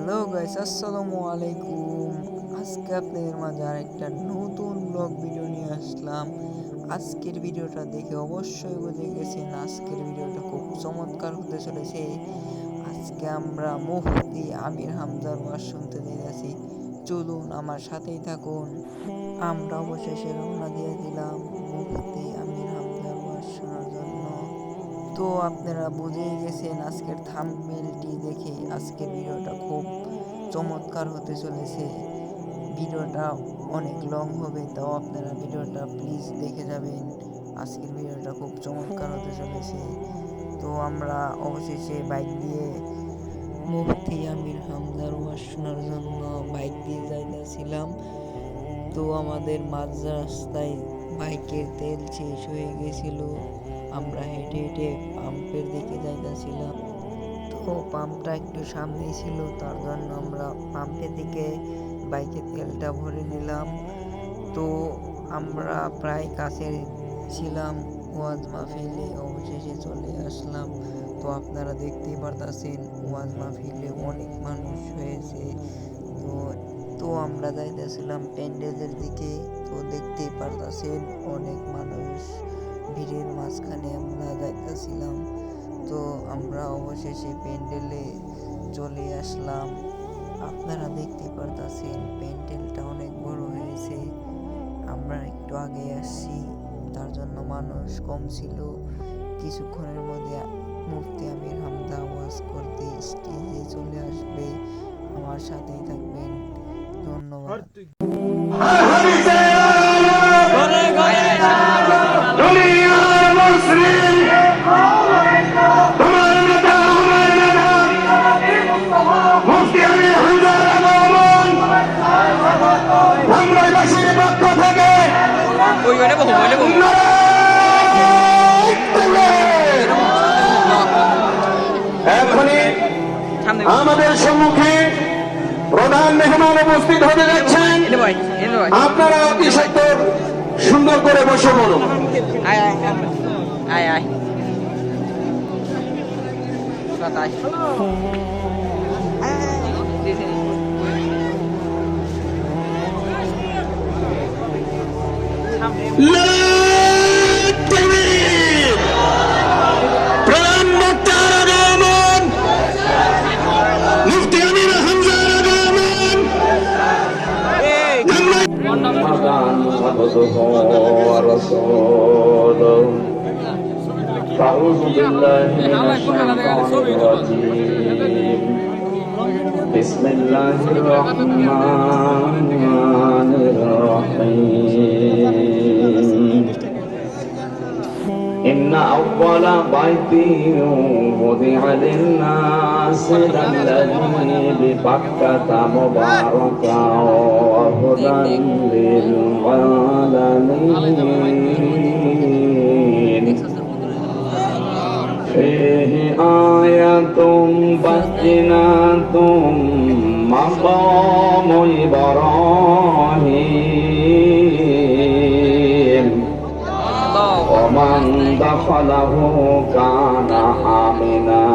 Hello guys, আসসালামু আলাইকুম। আজকে আপনাদের মাঝে আরেকটা নতুন ব্লগ ভিডিও নিয়ে আসলাম। আজকের ভিডিওটা দেখে অবশ্যই বুঝে গেছেন আজকের ভিডিওটা খুব চমৎকার হতে চলেছে। আজকে আমরা মুফতি আমির হামজার ওয়াজ শুনতে যাচ্ছি। চলুন আমার সাথেই থাকুন। আমরা অবশেষে রওনা দিয়ে দিলাম মুফতি আমির হামজার ওয়াজ শোনার জন্য। তো আপনারা বুঝেই গেছেন আজকের থাম্বনেইলটি দেখে আজকের ভিডিওটা খুব চমৎকার হতে চলেছে। ভিডিওটা অনেক লং হবে, তাও আপনারা ভিডিওটা প্লিজ দেখে যাবেন। আজকের ভিডিওটা খুব চমৎকার হতে চলেছে। তো আমরা অবশেষে বাইক দিয়ে মুফতি আমির হামজার ওয়াজ শোনার জন্য বাইক দিয়ে যাইতেছিলাম। তো আমাদের মাঝ রাস্তায় বাইকের তেল শেষ হয়ে গেছিল। আমরা হেঁটে হেঁটে পাম্পের দিকে যাইতেছিলাম। তো পাম্পটা একটু সামনেই ছিল, তার জন্য আমরা পাম্পের দিকে বাইকের তেলটা ভরে নিলাম। তো আমরা প্রায় কাছে ছিলাম ওয়াজ মাহফিলে, অবশেষে চলে আসলাম। তো আপনারা দেখতেই পারতেছেন ওয়াজ মাহফিলে অনেক মানুষ হয়েছে। তো তো আমরা যাইতেছিলাম প্যান্ডেলের দিকে। তো দেখতেই পারতেছেন অনেক মানুষ, ভিড়ের মাঝখানে আমরা যাইতেছিলাম। তো আমরা অবশেষে প্যান্ডেলে চলে আসলাম। আপনারা দেখতে পারতেছেন প্যান্ডেলটা অনেক বড় হয়েছে। আমরা একটু আগে আসছি, তার জন্য মানুষ কম ছিল। কিছুক্ষণের মধ্যে মুফতি আমির হামজা ওয়াজ করতে স্টেজে চলে আসবে। আমার সাথেই থাকবেন। ধন্যবাদ। এখনই আমাদের সম্মুখে প্রধান মেহমান উপস্থিত হতে যাচ্ছেন। আপনারা অতি সত্তর সুন্দর করে বসে পড়ুন। أعوذ بالله من الشيطان الرجيم. بسم الله الرحمن الرحيم. إن أول بيت وضع للناس الذي ببكة مباركا وهدى للعالمين. فيه آية بينات مقام إبراهيم ومن دخله كان آمنا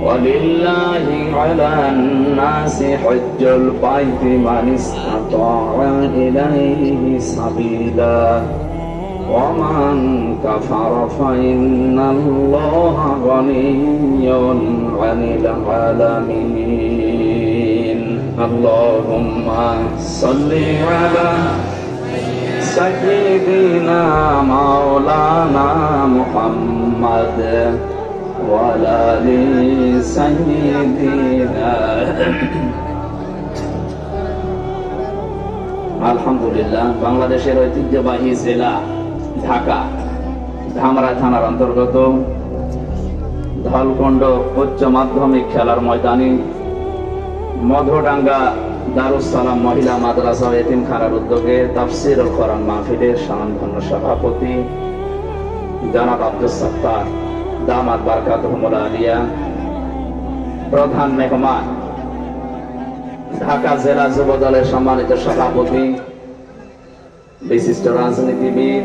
ولله على الناس حج البيت من استطاع إليه سبيلا ومن كفر فإن الله غني عن العالمين. اللهم صل على سيدنا مولانا محمد وعلى آل سيدنا আলহামদুলিল্লাহ। বাংলাদেশের ঐতিহ্যবাহী জেলা ঢাকা ধামরা থানার অন্তর্গত ধলকুণ্ড উচ্চ মাধ্যমিক খেলার ময়দানে মধুডাঙ্গা দারুস সালাম মহিলা মাদ্রাসা ও এতিমখানার উদ্যোগে তাফসীরুল কোরআন মাহফিলের স্বনামধন্য সভাপতি জনাব আব্দুস সাত্তার দামাত বারকাতুহুল আলিয়া, প্রধান মেহমান ঢাকা জেলা যুব দলের সম্মানিত সভাপতি, বিশিষ্ট রাজনীতিবিদ,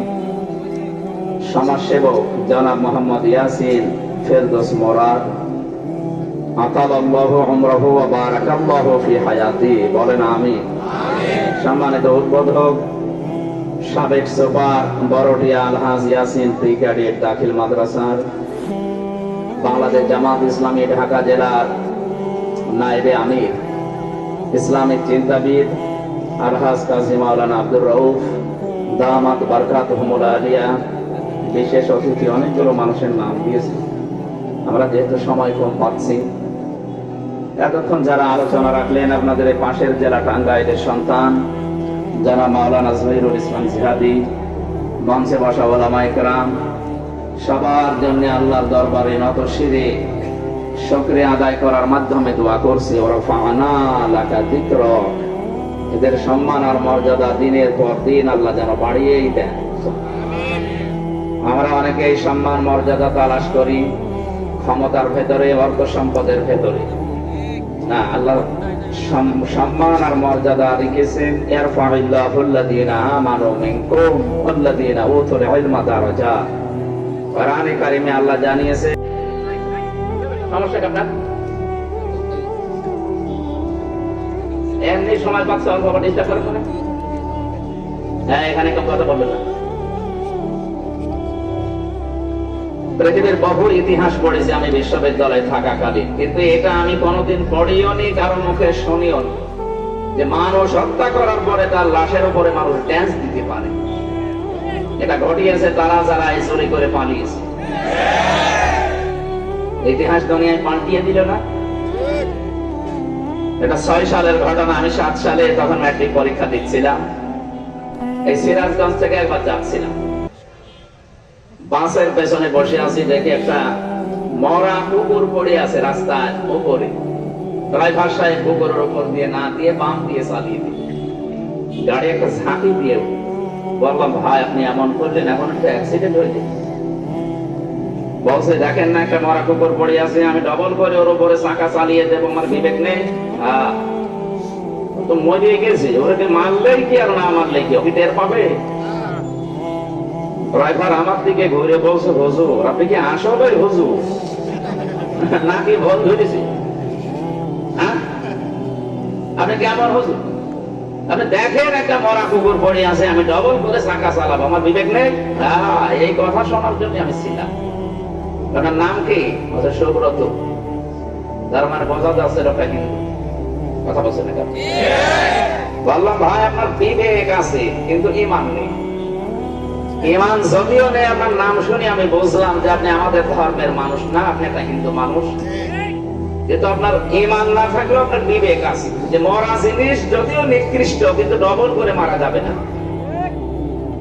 সমাজসেবক জনাব মোহাম্মদ ইয়াসিন ফেরদৌস মোরাদ, আতালাল্লাহু উমরাহু ওয়া বারাকাল্লাহু ফি হায়াতি, বলেন আমিন। সম্মানিত উদ্বোধক, সাবেক সুপার বড়টিয়া আলহাজ ইয়াসিন প্রি ক্যাডেট দাখিল মাদ্রাসার, বাংলাদেশ জামাত ইসলামী ঢাকা জেলার নায়েবে আমির, ইসলামিক চিন্তাবিদ আলহাজ কাজী মাওলানা আব্দুর রউফ দামাত বারকাতুহুমুল আলিয়া, বিশেষ অতিথি, অনেকগুলো মানুষের নাম দিয়েছে। আমরা যেহেতু সময় কম পাচ্ছি, এতক্ষণ যারা আলোচনা রাখলেন আপনাদের এই পাশের জেলা টাঙ্গাইলের সন্তান যারা মাওলানা জহিরুল ইসলাম জিহাদি, মঞ্চে বসা ওলামায়ে কেরাম, সবার জন্য আল্লাহর দরবারে নত শিরে শুকরিয়া আদায় করার মাধ্যমে দোয়া করছি, ওয়ারফা'না লাকা যিকরাক, এদের সম্মান আর মর্যাদা দিনের পর দিন আল্লাহ যেন বাড়িয়েই দেন। আমরা অনেকে এই সম্মান মর্যাদা তালাশ করি ক্ষমতার ভেতরে, অর্থ সম্পদের ভেতরে না। আল্লাহ সম্মান আর মর্যাদা রেখেছেন, ইয়ারফা'ুল্লাযীনা আমানু মিনকুম ওয়াল্লাযীনা উতুল ইলমা দারাজাত। কোরআনে কারিমে আল্লাহ জানিয়েছে, সমস্যা কি আপনার? এমনি সময় পাচ্ছে অল্প ডিস্টার্ব করেন না? হ্যাঁ, এখানে কেউ কথা বলবেন না। পৃথিবীর বহু ইতিহাস পড়েছি আমি বিশ্ববিদ্যালয়ে থাকাকালীন, কিন্তু এটা আমি কোনোদিন পড়িও নি, কারো মুখে শুনিও নি যে মানুষ হত্যা করার পরে তার লাশের উপরে মানুষ ড্যান্স দিতে পারে। এটা ঘটিয়েছে তারা যারা চুরি করে পালিয়েছে। ইতিহাস দুনিয়ায় পাল্টিয়ে দিল না। এটা 6 সালের ঘটনা। আমি 7 সালে তখন ম্যাট্রিক পরীক্ষা দিচ্ছিলাম। এই সিরাজগঞ্জ থেকে একবার যাচ্ছিলাম, বাসের পেছনে বসে আছি, দেখি একটা মরা কুকুর পড়ে আছে রাস্তার উপরে। ড্রাইভার সাহেব কুকুরের উপর দিয়ে না দিয়ে বাম দিয়ে চালিয়ে দিল। গাড়ি একটা ঝাঁকি দিয়ে বললাম, ভাই আপনি এমন করলেন, এখন একটা অ্যাক্সিডেন্ট হয়ে যায়। বলছে, দেখেন না একটা মরা কুকুর পড়ে আছে, আমি ডবল করে ওর উপরে চাকা চালিয়ে দেবো, আমার বিবেক নেই? তো মরে গেছে, ওকে মারলেই কি আর না মারলেই কি, ওকে টের পাবে? ড্রাইভার আমার দিকে ঘুরে বলছে, হুজুর আপনি কি আসলে হুজুর নাকি ভুল ধরেছি? হ্যাঁ, আপনি কেমন হুজুর? আপনি দেখেন একটা মরা কুকুর পড়ে আছে, আমি ডবল করে চাকা চালাবো, আমার বিবেক নেই? এই কথা শোনার জন্য আমি ছিলাম। আপনার নাম কি? সুব্রত। তার মানে বোঝা যাচ্ছে লোকটা কিন্তু কথা বলছে না। বললাম, ভাই আপনার বিবেক আছে কিন্তু ঈমান নেই। ঈমান যদিও নেই, আপনার নাম শুনে আমি বুঝলাম যে আপনি আমাদের ধর্মের মানুষ না, আপনি একটা হিন্দু মানুষ। কিন্তু আপনার ঈমান না থাকলেও আপনার বিবেক আছে যে মরা জিনিস যদিও নিকৃষ্ট, কিন্তু ডবল করে মারা যাবে না।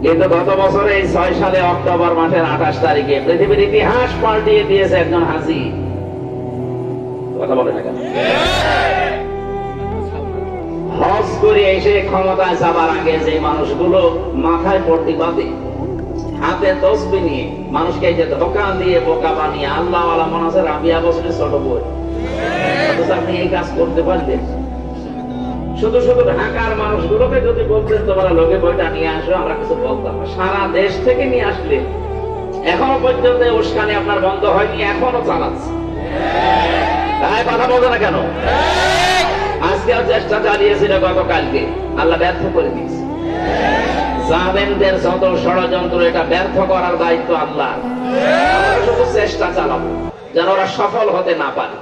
কিন্তু গত বছরে এই 6 সালে অক্টোবর মাসের 28 তারিখে পৃথিবীর ইতিহাস পাল্টিয়ে দিয়েছে একজন হাজী। কথা বলে না কেন? হজ করে এসে ক্ষমতায় যাবার আগে যে মানুষগুলো মাথায় পট্টি বাঁধে, হাতে তসবিহ নিয়ে মানুষকে যে ধোঁকা দিয়ে বোকা বানিয়ে আল্লাহওয়ালা মনে আছে রাবিয়া বছরের ছোট বই, অথচ আপনি এই কাজ করতে পারবেন? শুধু শুধু ঢাকার মানুষগুলোকে যদি বলতেন তোমরা লোকে বইটা নিয়ে আসো, আমরা কিছু বলতাম না। সারা দেশ থেকে নিয়ে আসলে এখনো পর্যন্ত উস্কানি আপনার বন্ধ হয়নি, এখনো চালাচ্ছে। তাই কথা বলতো না কেন? আজকেও চেষ্টা চালিয়েছিল, গতকালকে আল্লাহ ব্যর্থ করে দিয়েছে। জালেমদের যত ষড়যন্ত্র, এটা ব্যর্থ করার দায়িত্ব আল্লাহ। আমরা শুধু চেষ্টা চালাবো যেন ওরা সফল হতে না পারে।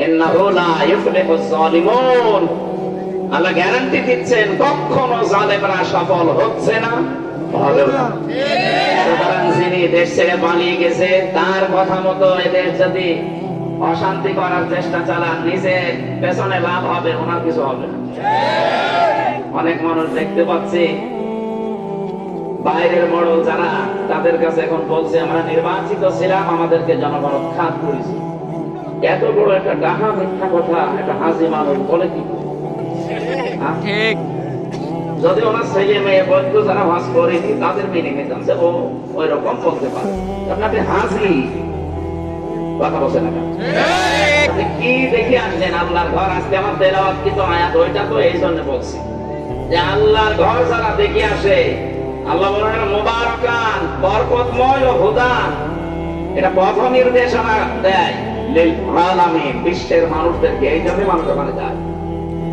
ইন্নাহু লা ইফলিহুজ যালিমুন, আল্লাহ গ্যারান্টি দিচ্ছেন কখনো জালেমরা সফল হচ্ছে না, হবে না। সুতরাং যিনি দেশ ছেড়ে পালিয়ে গেছে তার কথা মতো এদের যদি অশান্তি করার চেষ্টা চালান, নিজে পেছনে লাভ হবে, ওনার কিছু হবে না। অনেক মানুষ দেখতে পাচ্ছি বাইরের মডেল যারা, তাদের কাছে এখন বলছে আমরা নির্বাচিত ছিলাম, আমাদেরকে জনগণ খাত করেছে। এত বড় একটা ডাহা মিথ্যা কথা একটা হাজী মানুষ বলে কি? ঠিক, যদি ওনার ছেলে মেয়ে বৈধ যারা হজ করেনি তাদের মেনে নিতাম, ও ওই রকম বলতে পারে। আপনি হাজী কথা বলছে না কেন? আপনি কি দেখে আসলেন আল্লাহর ঘর? আজকে আমার তেলাওয়াত কি তো আয়াত, ওইটা তো এই জন্য বলছি যে আল্লাহর ঘর যারা দেখে আসে, আল্লাহ বলেন মুবারাকান, বরকতময় ও হুদান, এটা পথ নির্দেশনা দেয়। লিল আলামিন, বিশ্বের মানুষদেরকে। এই জন্য মানুষ ওখানে যায়।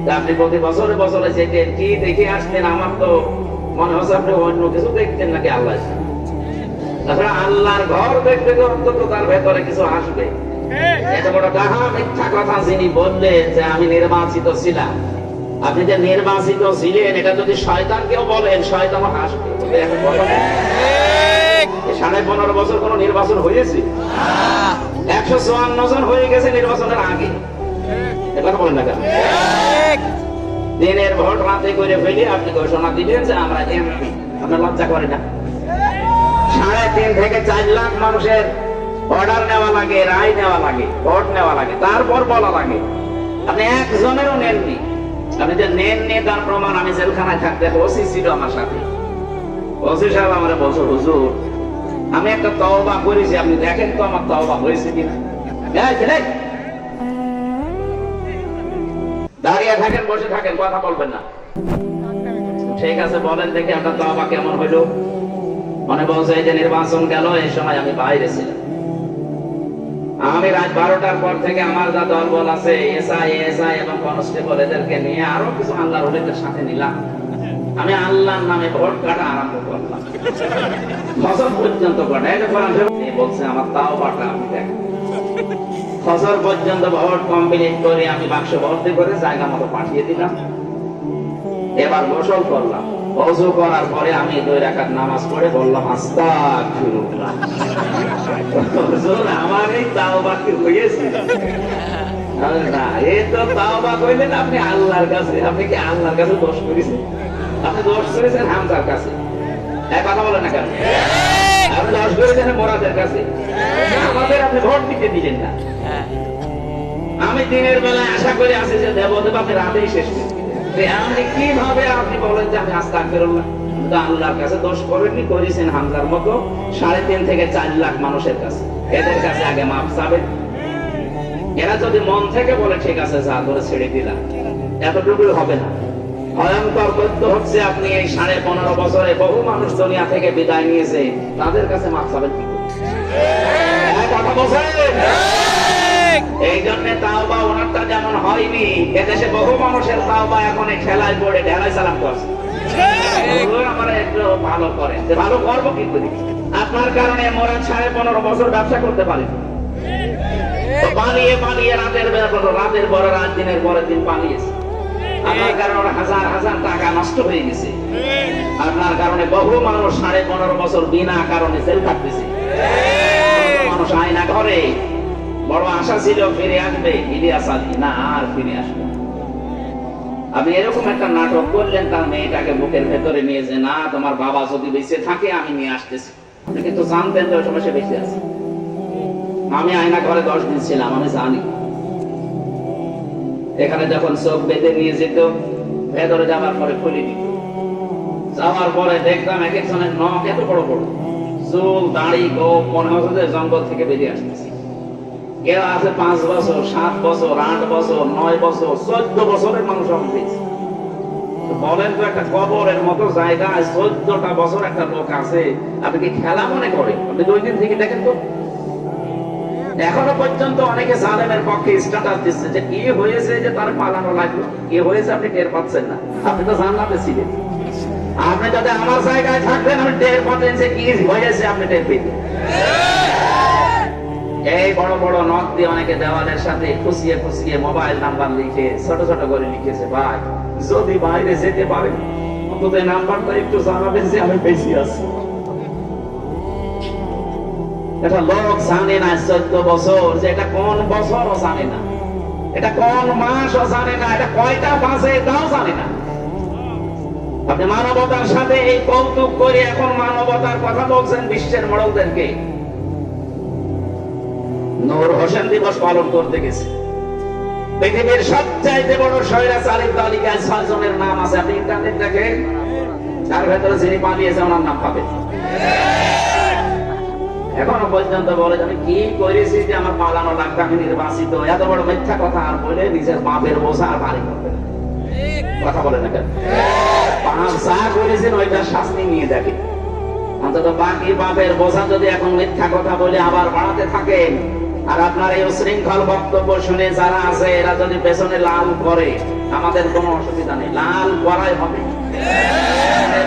তা আপনি প্রতি বছরে বছরে যেতেন, কি দেখে আসতেন? আমার তো মনে হচ্ছে আপনি অন্য কিছু দেখতেন নাকি আল্লাহ। তাছাড়া আল্লাহর ঘর দেখতে তো অন্তত তার ভেতরে কিছু আসবে। এত বড় ডাহা মিথ্যা কথা যিনি বললেন যে আমি নির্বাচিত ছিলাম, আপনি যে নির্বাচিত ছিলেন এটা যদি শয়তানকেও বলেন, শয়তান হাসবে। 15.5 বছর কোন নির্বাচন হয়েছে? 154 জন হয়ে গেছে নির্বাচনের আগে। এটা বলেন না কেন? দিনের ভোট রাতে করে ফেলে আপনি ঘোষণা দিলেন যে আমরা এমপি। আপনার লজ্জা করে না? 3.5 থেকে 4 লাখ মানুষের অর্ডার নেওয়া লাগে, রায় নেওয়া লাগে, ভোট নেওয়া লাগে, তারপর বলা লাগে। আপনি একজনেরও নেননি। আপনি যে নেননি তার প্রমাণ আমি জেলখানায় থাকতে, ওসি ছিল আমার সাথে। ওসি সাহেব আমার বলছে, হুজুর আমি একটা তওবা করেছি, আপনি দেখেন তো আমার তওবা হয়েছে কিনা। দাঁড়িয়ে থাকেন, বসে থাকেন, কথা বলবেন না। ঠিক আছে, বলেন দেখি আপনার তওবা কেমন হইলো। মনে বলছে এই যে নির্বাচন গেল, এই সময় আমি বাইরে ছিলাম। আমি রাত 12টার পর থেকে আমার যা দলবল আছে, এসআই এবং কনস্টেবল, এদেরকে নিয়ে আরো কিছু আল্লাহর ওলিদের সাথে নিলাম। আমি আল্লাহর নামে ভোট কাটা আরম্ভ করলাম। ফজর পর্যন্ত বলছে আমার তাওবাটা আপনি দেখেন। ফজর পর্যন্ত ভোট কমপ্লিট করে আমি বাক্স ভর্তি করে জায়গা মতো পাঠিয়ে দিলাম। এবার গোসল করলাম। ওযু করার পরে আমি 2 রাকাত নামাজ পড়ে বললাম আস্তাগফিরুল্লাহ। হুজুর আমার এই তাওবা কি হয়েছে? না, এই তো তাওবা কইলেন আপনি আল্লাহর কাছে। আপনি কি আল্লাহর কাছে দোষ করেছেন? আপনি দোষ করেছেন হামজার কাছে। এই কথা বলেন না কেন? আপনি দোষ করেছেন মোরাদের কাছে। আমাদের আপনি ভোট দিতে দিলেন না। আমি দিনের বেলায় আশা করে আছি যে দেবদেব আপনি রাতেই শেষ করবেন। আপনি কিভাবে আপনি বলেন যে আমি আস্তাগফিরুল্লাহ? আল্লাহর কাছে দোষ করেননি, করেছেন হামজার মতো 3.5 থেকে 4 লাখ মানুষের কাছে। এদের কাছে আগে মাপ চাবেন। এরা যদি মন থেকে বলে ঠিক আছে যা করে ছেড়ে দিলাম, এতটুকু হবে না। ভয়ঙ্কর করতে হচ্ছে আপনি এই 15.5 বছরে বহু মানুষ দুনিয়া থেকে বিদায় নিয়েছে, তাদের কাছে মাপ চাবেন কি করে? কথা বলছেন? এই জন্য তাওবা ওনারটা যেমন হয়নি, এদেশে বহু মানুষের তাওবা এখন খেলায় পড়ে ঢেলাই সালাম করছে। আমরা একটু ভালো করে, ভালো করবো কি করি? আপনার কারণে মোরা 15.5 বছর ব্যবসা করতে পারি। পালিয়ে পালিয়ে রাতের পরে রাত, দিনের পরে দিন পালিয়েছে। আপনার কারণে হাজার হাজার টাকা নষ্ট হয়ে গেছে। আপনার কারণে বহু মানুষ 15.5 বছর বিনা কারণে জেল কাটতেছে। মানুষ আয়না ঘরে বড় আশা ছিল ফিরে আসবে, ইলিয়াস আলী না আর ফিরে আসবে। আপনি এরকম একটা নাটক করলেন, তার মেয়েটাকে বুকের ভেতরে নিয়ে যে না তোমার বাবা যদি বেঁচে থাকে আমি নিয়ে আসতেছি। আপনি কিন্তু জানতেন তো ওই সময় সে বেঁচে আছে। আমি আয়না ঘরে 10 দিন ছিলাম, আমি জানি। এখানে যখন চোখ বেঁধে নিয়ে যেত, ভেতরে যাওয়ার পরে খুলে দিত। যাওয়ার পরে দেখতাম এক একজনের নখ এত বড় বড়, চুল দাড়ি গোপ, মনে হচ্ছে যে জঙ্গল থেকে বেরিয়ে আসতেছে। কেউ আছে 5 বছর, 7 বছর, 8 বছর, 9 বছর, 14 বছরের মানুষ পেয়েছে। বলেন তো একটা কবরের মতো জায়গায় 14টা বছর একটা লোক আছে, আপনি কি খেলা মনে করেন? আপনি 2 দিন থেকে দেখেন তো। এখনো পর্যন্ত অনেকে জালেমের পক্ষে স্ট্যাটাস দিচ্ছে যে কি হয়েছে যে তার পালানো লাগলো, কি হয়েছে আপনি টের পাচ্ছেন না। আপনি তো জান্নাতে ছিলেন। আপনি যদি আমার জায়গায় থাকতেন আমি টের পাতেন যে কি হয়েছে, আপনি টের পেতেন। এই বড় বড় নখ দিয়ে অনেকে দেওয়ালের সাথে খুশিয়ে খুশিয়ে মোবাইল নাম্বার লিখে ছোট ছোট করে লিখেছে, ভাই যদি বাইরে যেতে পারেন অন্তত নাম্বারটা একটু জানাবেন যে আমি বেশি আছি। এটা লোক জানে না 14 বছর, যে এটা কোন বছরও জানে না, এটা কোন মাসও জানে না, এটা কয়টা বাজে তাও জানে না। আপনি মানবতার সাথে এই কৌতুক করে এখন মানবতার কথা বলছেন বিশ্বের মোড়লদেরকে। নূর হোসেন দিবস পালন করতে গেছে। পৃথিবীর সবচাইতে বড় স্বৈরাচারীর তালিকায় 6 জনের নাম আছে। আপনি ইন্টারনেট দেখেন, তার ভেতরে যিনি পালিয়েছে ওনার নাম পাবেন। এখনো পর্যন্ত বলে আমি কি করেছি যে আমার পালানো লাগবে, আমি নির্বাচিত। এত বড় মিথ্যা কথা আর বলে নিজের বাপের বোঝা আর ভারী করবে না। কথা বলে না কেন? পাপ যা করেছেন ওইটার শাস্তি নিয়ে দেখে। অন্তত বাকি বাপের বোঝা যদি এখন মিথ্যা কথা বলে আবার বাড়াতে থাকেন, আর আপনার এই উশৃঙ্খল বক্তব্য শুনে যারা আছে এরা যদি পেছনে লাল করে আমাদের কোনো অসুবিধা নেই, লাল করাই হবে।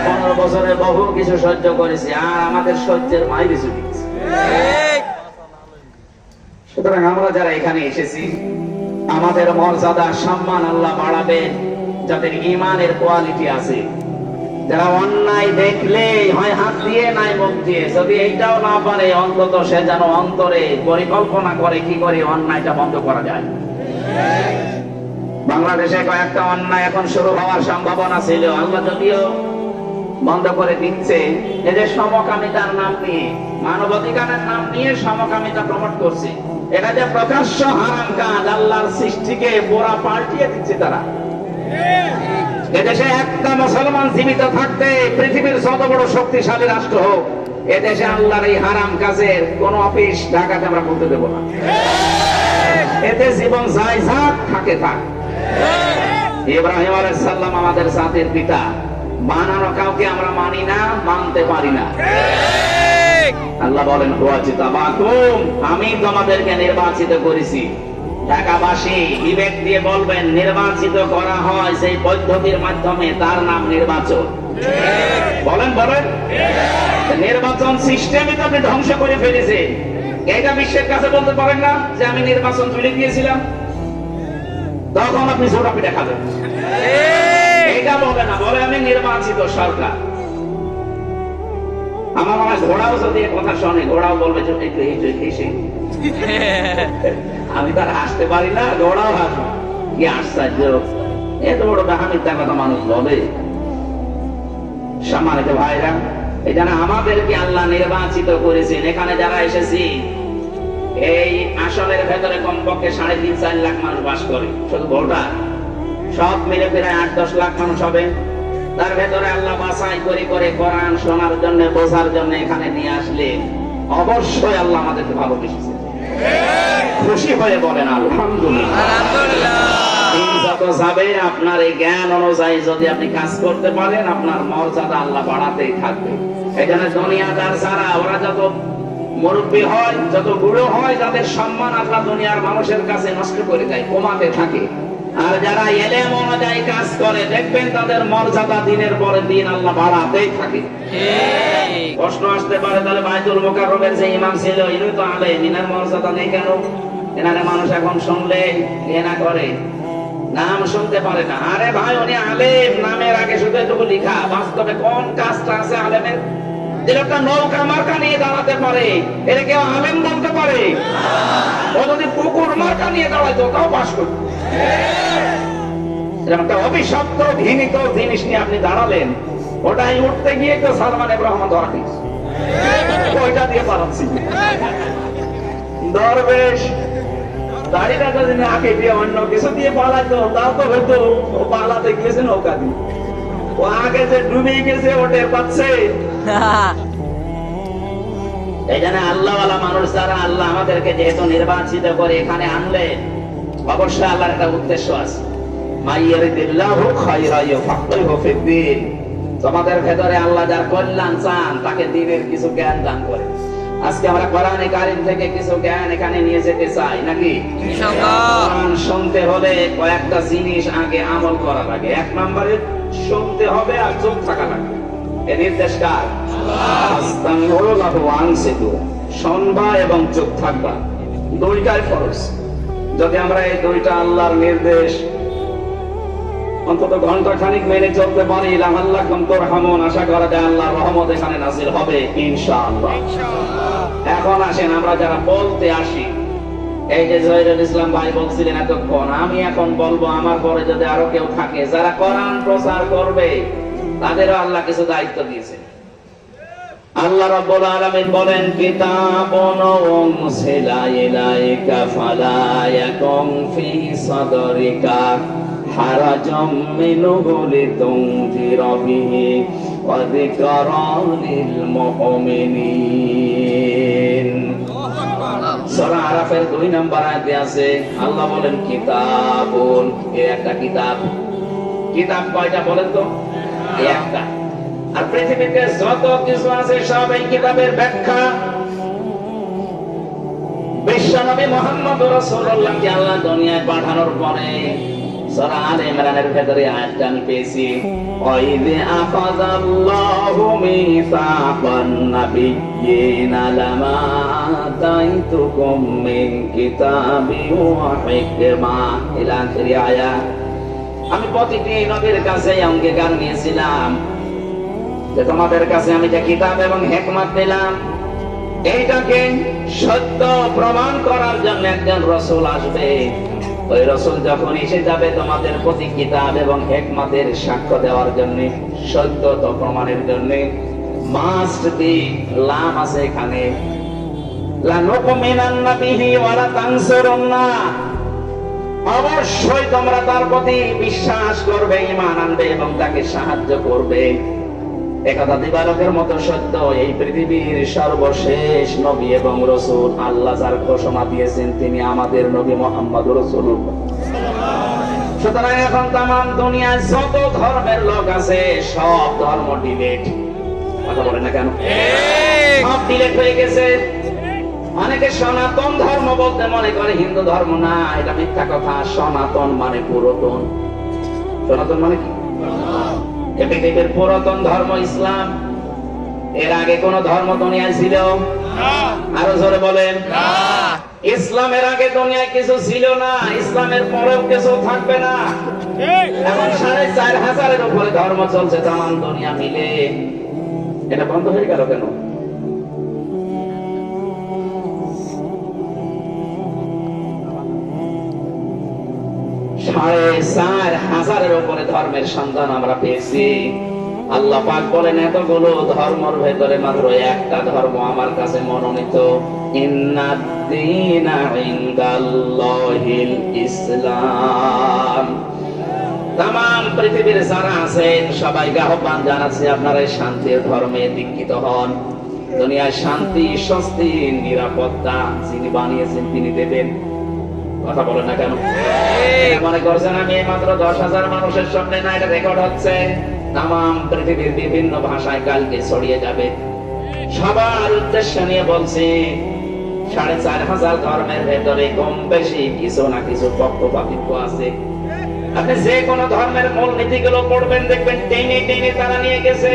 15 বছরে বহু কিছু সহ্য করেছি, আর আমাদের সহ্যের মাইরে চলে গেছে। সুতরাং আমরা যারা এখানে এসেছি, আমাদের মর্যাদা সম্মান আল্লাহ বাড়াবেন যাদের ঈমানের কোয়ালিটি আছে, যারা অন্যায় দেখলে হয় হাত দিয়ে নাই মুখ দিয়ে, যদি এইটাও না পারে অন্তত সে যেন অন্তরে পরিকল্পনা করে কি করে অন্যায়টা বন্ধ করা যায়। বাংলাদেশে কয়েকটা অন্যায় এখন শুরু হওয়ার সম্ভাবনা ছিল, আল্লাহ যদিও বন্ধ করে দিচ্ছে। এই যে সমকামিতার নাম নিয়ে, মানবাধিকারের নাম নিয়ে সমকামিতা প্রমোট করছে, এটা যে প্রকাশ্য হারাম কাজ, আল্লাহর সৃষ্টিকে পোড়া পাল্টিয়ে দিচ্ছে তারা। এদেশে একটা মুসলমান জীবিত থাকতে পৃথিবীর যত বড় শক্তিশালী রাষ্ট্র হোক, এদেশে আল্লাহর এই হারাম কাজের কোন অফিস ঢাকাতে আমরা করতে দেব না। এতে জীবন যায় যাক, থাকে থাক। ইব্রাহিম আলাইহিস সালাম আমাদের জাতির পিতা, বানানো কাউকে আমরা মানি না, মানতে পারি না। আল্লাহ বলেন হুয়াজিতাবাকুম, আমি তোমাদেরকে নির্বাচিত করেছি। ঢাকাবাসী বিবেক দিয়ে বলবেন, নির্বাচিত করা হয় সেই পদ্ধতির মাধ্যমে, তার নাম নির্বাচন। বলেন বলেন, নির্বাচন সিস্টেমই তো আপনি ধ্বংস করে ফেলেছেন। এটা বিশ্বের কাছে বলতে পারেন না যে আমি নির্বাচন তুলে দিয়েছিলাম, তখন আপনি ছোট পিঠা খাবেন। এটা বলে না, বলে আমি নির্বাচিত সরকার। আমার মনে হয় ঘোড়াও যদি কথা শোনে, ঘোড়াও বলবে যে আমি তার হাসতে পারি না, ঘোড়াও হাসবে। কি আশ্চর্য, এত বড় বেহামিত্যার কথা মানুষ বলে। সম্মানিত ভাইরা, এই জন্য আমাদেরকে আল্লাহ নির্বাচিত করেছেন। এখানে যারা এসেছি, এই আসনের ভেতরে কমপক্ষে 3.5-4 লাখ মানুষ বাস করে, শুধু ভোটার সব মিলে প্রায় 8-10 লাখ মানুষ হবে। তার ভেতরে আল্লাহ বাছাই করে করে কোরআন শোনার জন্য, বোঝার জন্য এখানে নিয়ে আসলে অবশ্যই আল্লাহ আমাদেরকে ভালোবেসেছে। খুশি হয়ে বলেন আলহামদুলিল্লাহ। যত যাবে আপনার এই জ্ঞান অনুযায়ী যদি আপনি কাজ করতে পারেন, আপনার মর্যাদা আল্লাহ বাড়াতেই থাকবে। এই জন্য দুনিয়াদার যারা, ওরা যত মুরব্বী হয়, যত বুড়ো হয়, তাদের সম্মান আল্লাহ দুনিয়ার মানুষের কাছে নষ্ট করে দেয়, কমাতে থাকে। আর যারা এলেম অনুযায়ী কাজ করে, দেখবেন তাদের মর্যাদা দিনের পরে দিন আল্লাহ বাড়াতেই থাকে। প্রশ্ন আসতে পারে, তাহলে বাইতুল মুকাররমের যে ইমাম ছিল, ইনি তো আলেম, ইনার মর্যাদা নেই কেন? এনারে মানুষ এখন শুনলে ঘৃণা করে, নাম শুনতে পারে না। আরে ভাই, উনি আলেম, নামের আগে শুধু এটুকু লিখা, বাস্তবে কোন কাজটা আছে আলেমের? একটা নৌকা মার্কা নিয়ে দাঁড়াতে পারে, এটা কেউ আলেম বলতে পারে? ও যদি পুকুর মার্কা নিয়ে দাঁড়াইতো, তাও পাস করতো। একটা অভিশপ্ত ঘৃণিত জিনিস নিয়ে আপনি দাঁড়ালেন, ওটাই উঠতে গিয়ে তো সালমান ইব্রাহিম ধরা দিয়েছে, ওইটা দিয়ে পালাচ্ছি। দরবেশ দাড়িটা যদি না কেটে অন্য কিছু দিয়ে পালাইতো, তাও তো হয়তো ও পালাতে গিয়েছে নৌকা দিয়ে। ও আগে যে ডুবে গেছে, ও টের পাচ্ছে। এই জন্য আল্লাহওয়ালা মানুষ যারা, আল্লাহ আমাদেরকে যেহেতু নির্বাচিত করে এখানে আনলেন, অবশ্যই আল্লাহর একটা উদ্দেশ্য আছে। মাইয়ারিদিল্লাহু খায়রা ইউফাক্কিহু ফিদ্দীন, তোমাদের ভেতরে আল্লাহ যার কল্যাণ চান, তাকে দ্বীনের কিছু জ্ঞান দান করে। আজকে আমরা কোরআনে কারীম থেকে কিছু জ্ঞান এখানে নিয়ে যেতে চাই, নাকি? ইনশাআল্লাহ। কোরআন শুনতে হলে কয়েকটা জিনিস আগে আমল করা লাগে। 1 নম্বরে শুনতে হবে আর চুপ থাকা লাগবে। এই নির্দেশ কার? আল্লাহ। শুনবা এবং চুপ থাকবা, দুইটাই ফরজ। যদি আমরা এই দুইটা আল্লাহর নির্দেশ অন্তত ঘন্টা খানিক মেনে চলতে পারি, লাআল্লাকুম তুরহামুন, আশা করা যায় আল্লাহর রহমত এখানে নাযিল হবে ইনশাআল্লাহ। এখন আসেন আমরা যারা বলতে আসি, এই যে জহিরুল ইসলাম ভাই বলছিলেন এতক্ষণ, আমি এখন বলবো, আমার পরে যদি আরো কেউ থাকে যারা কোরআন প্রচার করবে, তাদেরও আল্লাহ কিছু দায়িত্ব দিয়েছে। আল্লাহ রাব্বুল আলামিন বলেন, কিতাবুন উনজিলা ইলাইকা ফালা ইয়াকুন ফি সাদরিকা হারাজাম মিনহু লিতুনযিরা বিহি ওয়া যিকরা লিল মুমিনিন। সূরা আরাফের 2 নম্বর আয়াতে আছে, আল্লাহ বলেন কিতাবুন, এই একটা কিতাব। কিতাব কয়টা বলেন তো? একটা। আর পৃথিবীতে যত কিছু আছে সব এই কিতাবের ব্যাখ্যা। বিশ্বনবী মুহাম্মদ রাসূলুল্লাহকে আল্লাহ দুনিয়ায় পাঠানোর পরে সূরা আলে ইমরানের ভেতরে আয়াতটা আমি পেয়েছি, ওয়াইদ আখাযাল্লাহু মিসাকান নাবিয়্যিনা লামা আতাইতুকুম মিন কিতাবিন ওয়া হিকমা ইলা আখির আয়াত। আমি প্রতিটি নবীর কাছে অঙ্গীকার নিয়েছিলাম যে তোমাদের কাছে আমি যে কিতাব এবং হিকমত দিলাম, এইটাকে সত্য প্রমাণ করার জন্য একজন রাসূল আসবে। ওই রাসূল যখন এসে যাবে তোমাদের প্রতি কিতাব এবং হিকমতের সাক্ষ্য দেওয়ার জন্য, সত্যতা প্রমাণের জন্য মাস্ট বি, লাম আছে এখানে, লা নুকমিনান্না বিহি ওয়া লা তানসুরুন্না, অবশ্যই তোমরা তার প্রতি বিশ্বাস করবে, ঈমান আনবে এবং তাকে সাহায্য করবে। একথা দিবালোকের মতো সত্য, এই পৃথিবীর সর্বশেষ নবী এবং রাসূল আল্লাহ যার ঘোষণা দিয়েছেন তিনি আমাদের নবী মুহাম্মদ রাসূলুল্লাহ। সুতরাং এখন তামাম দুনিয়ায় যত ধর্মের লোক আছে সব ধর্ম ডিলেট, কথা বলেন না কেন? সব ডিলেট হয়ে গেছে। অনেকে সনাতন ধর্ম বলতে মনে করে হিন্দু ধর্ম, না, এটা মিথ্যা কথা। সনাতন মানে পুরাতন। সনাতন মানে কি? পৃথিবীর পুরাতন ধর্ম ইসলাম। এর আগে কোন ধর্ম দুনিয়ায় ছিল? আরো জোরে বলেন। ইসলামের আগে দুনিয়ায় কিছু ছিল না, ইসলামের পরেও কিছু থাকবে না। এখন ৪৫০০-এর উপরে ধর্ম চলছে তামাম দুনিয়া মিলে। এটা বন্ধ হয়ে গেল কেন? ৳৪৫০০০-এর উপরে ধর্মের সন্ধান আমরা পেয়েছি। আল্লাহ পাক বলেন এতগুলো ধর্মের ভেতরে মাত্র একটা ধর্ম আমার কাছে মনোনীত, ইন্নাদ-দীনা ইনদাল্লাহিল ইসলাম। তামাম পৃথিবীর যারা আছেন সবাইকে আহ্বান জানাচ্ছি আপনারা এই শান্তির ধর্মে দীক্ষিত হন। দুনিয়ায় শান্তি, স্বস্তি, নিরাপত্তা যিনি বানিয়েছেন তিনি দেবেন। কথা বলেন না কেন? মনে করছেন আমি মাত্র ১০,০০০ মানুষের সামনে, না, এটা রেকর্ড হচ্ছে, তামাম পৃথিবীর বিভিন্ন ভাষায় কালকে ছড়িয়ে যাবে। সবার উদ্দেশ্য নিয়ে বলছি, ৪৫০০০ ধর্মের ভেতরে কম বেশি কিছু না কিছু পক্ষপাতিত্ব আছে। আপনি যে কোনো ধর্মের মূল নীতিগুলো পড়বেন, দেখবেন টেনে টেনে তারা নিয়ে গেছে।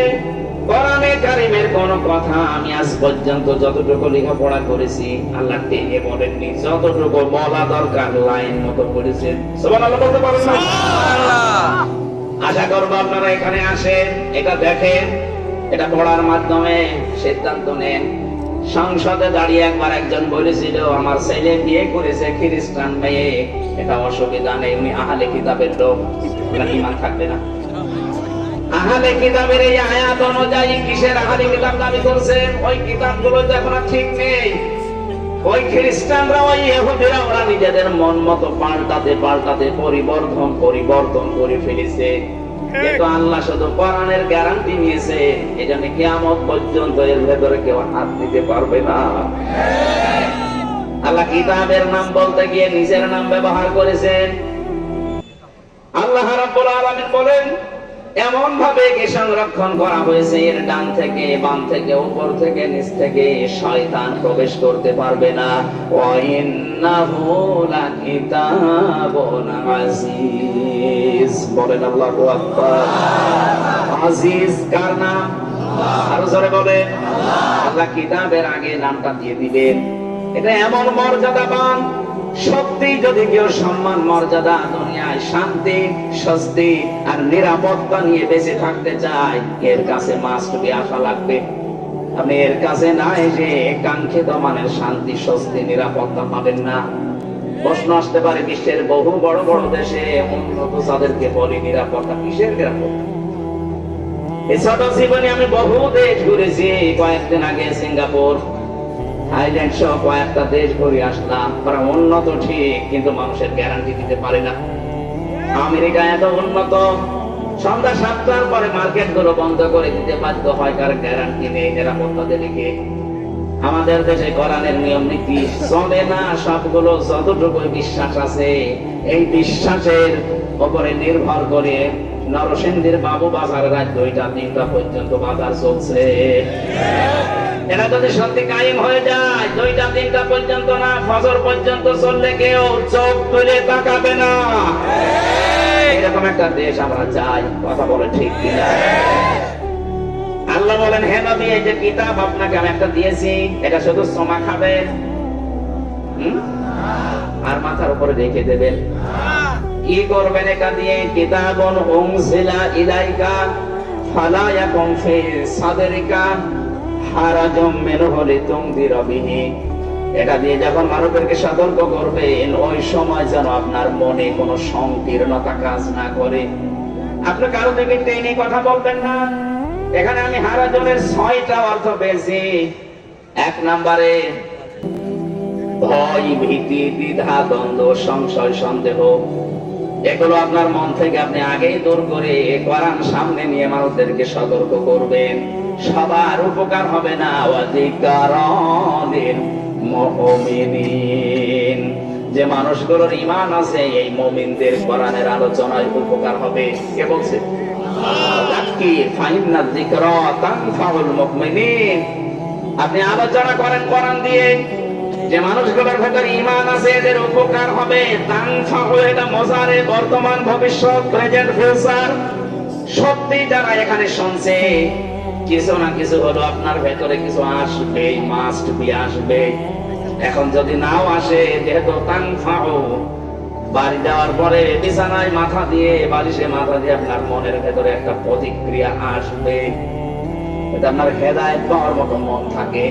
কোরআনে কারীমের কোন কথা আমি আজ পর্যন্ত যতটুকু লেখাপড়া করেছি আল্লাহ টেনে বলেননি, যতটুকু বলা দরকার লাইন মতো করেছেন। সুবহানাল্লাহ বলতে পারেন না? আশা করবো আপনারা এখানে আসেন, এটা দেখেন, এটা পড়ার মাধ্যমে সিদ্ধান্ত নেন। সংসদে দাঁড়িয়ে একবার একজন বলেছিল আমার ছেলে বিয়ে করেছে খ্রিস্টান মেয়ে, এটা অসুবিধা নেই, উনি আহলে কিতাবের লোক, ঈমান থাকবে না। আহলে কিতাবের এই আয়াত অনুযায়ী কিসের আহলে কিতাব দাবি করছেন? ওই কিতাবগুলো তো এখন ঠিক নেই। ওই খ্রিস্টানরা, ওই ইহুদিরা ওরা নিজেদের মন মতো পাল্টাতে পাল্টাতে পরিবর্তন করে ফেলেছে। কিন্তু আল্লাহ শুধু কোরআনের গ্যারান্টি নিয়েছে, এজন্য কিয়ামত পর্যন্ত এর ভেতরে কেউ হাত দিতে পারবে না। আল্লাহ কিতাবের নাম বলতে গিয়ে নিজের নাম ব্যবহার করেছেন। আল্লাহ রাব্বুল আলামিন বলেন এমন ভাবে একে সংরক্ষণ করা হয়েছে, এর ডান থেকে বাম থেকে উপর থেকে নিচ থেকে শয়তান প্রবেশ করতে পারবে না। ওয়া ইন্নাহু লাকিতাবুন আজিজ, বলেন আল্লাহু আকবার। আজিজ কার নাম? আরো জোরে বলেন। আল্লাহ কিতাবের আগে নামটা দিয়ে দিবেন। এটা এমন মর্যাদাবান, সত্যি যদি কেউ সম্মান মর্যাদা দুনিয়ায় শান্তি, স্বস্তি আর নিরাপত্তা নিয়ে বেঁচে থাকতে চায়, এর কাছে মাস্ট বি আসা লাগবে। আপনি এর কাছে না এসে কাঙ্ক্ষিত মানের শান্তি, স্বস্তি, নিরাপত্তা পাবেন না। প্রশ্ন আসতে পারে বিশ্বের বহু বড় বড় দেশে উন্নত যাদেরকে বলি নিরাপত্তা, কিসের নিরাপত্তা? এই ছোট জীবনে আমি বহু দেশ ঘুরেছি। কয়েকদিন আগে সিঙ্গাপুর, থাইল্যান্ড সহ কয়েকটা দেশ ঘুরে আসলাম। ওরা উন্নত ঠিক, কিন্তু মানুষের গ্যারান্টি দিতে পারে না। আমেরিকা এত উন্নত, সন্ধ্যা ৭টার পরে মার্কেট গুলো বন্ধ করে দিতে বাধ্য হয়, কার গ্যারান্টি নেই, নিরাপত্তা দেবে কে? আমাদের দেশে কোরআনের নিয়ম নীতি চলে না, সবগুলো যতটুকু বিশ্বাস আছে এই বিশ্বাসের উপরে নির্ভর করে নরসিংদীর বাবু বাজার রাত 2টা-3টা পর্যন্ত বাজার চলছে। এটা যদি সত্যি কায়েম হয়ে যায় 2টা-3টা পর্যন্ত না, ফজর পর্যন্ত চললে কেউ চোখ তুলে তাকাবে না। এরকম একটা দেশ আমরা চাই, কথা বলে ঠিক কিনা? আল্লাহ বলেন, হে নবী, এই যে কিতাব আপনাকে আমি একটা দিয়েছি, এটা শুধু সমা খাবেন আর মাথার উপরে রেখে দেবেন। কি করবেন এটা দিয়ে? কিতাবুন উনজিলা ইলাইকা ফালা ইয়াকুম ফি সাদরিকা হারাজুম মিনহু লিতুনদিরা বিহি। এটা দিয়ে যখন মানুষদেরকে সতর্ক করবেন, ওই সময় যেন আপনার মনে কোনো সংকীর্ণতা কাজ না করে। আপনি কারো থেকে টেনে কথা বলবেন না। এখানে আমি হারাজনের 6টা অর্থ পেয়েছি। 1 নম্বরে ভয়, ভীতি, দ্বিধা, দ্বন্দ্ব, সংশয়, সন্দেহ, এগুলো আপনার মন থেকে আপনি আগেই দূর করে কোরআন সামনে নিয়ে মানুষদেরকে সতর্ক করবেন। সবার উপকার হবে না। ওয়াজিকারালিল মুমিনিন, যে মানুষগুলোর ঈমান আছে এই মুমিনদের কোরআনের আলোচনায় উপকার হবে। কে বলছে? আপনি আলোচনা করেন কোরআন দিয়ে, যে মানুষগুলোর ভেতরে ঈমান আছে এদের উপকার হবে। তানফাউ, এটা মজারে, বর্তমান, ভবিষ্যৎ, প্রেজেন্ট, ফিউচার। সত্যি যারা এখানে শুনছে কিছু না কিছু হলো আপনার ভেতরে কিছু আসবে, মাস্ট বি আসবে। এখন যদি নাও আসে, যেহেতু তানফাউ, বাড়ি যাওয়ার পরে বিছানায় মাথা দিয়ে, বালিশে মাথা দিয়ে আপনার মনের ভেতরে একটা প্রতিক্রিয়া আসবে। এটা আপনার হেদায়েত পাওয়ার মতো মন থাকে।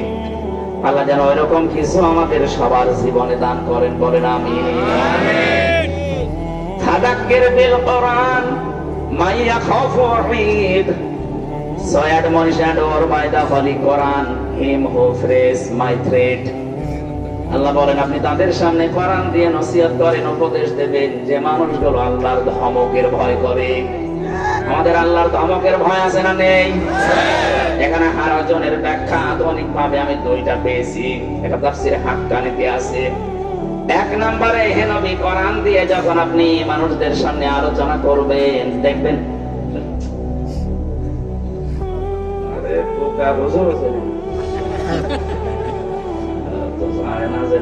আল্লাহ যেন ওইরকম কিছু আমাদের সবার জীবনে দান করেন, বলেন আমিন। তাযাক্কির বিল কোরআন মা ইয়াখাফু Eid, so admonish and by the holy Quran him who fears my threat. আল্লাহ বলেন, আপনি তাদের সামনে কোরআন দিয়ে নসিহত করেন, উপদেশ দেবেন যে মানুষগুলো আল্লাহর ধমকের ভয় করে। আমাদের আল্লাহর ধমকের ভয় আছে না নেই? এখানে হারাজনের ব্যাখ্যা আধুনিক ভাবে আমি 2টা পেয়েছি। এটা তাফসীরে হাক্কানিতে আছে। 1 নম্বরে, হে নবী, কোরআন দিয়ে যখন আপনি মানুষদের সামনে আলোচনা করবেন, দেখবেন আরে বোকা বুঝো তো জানে না যে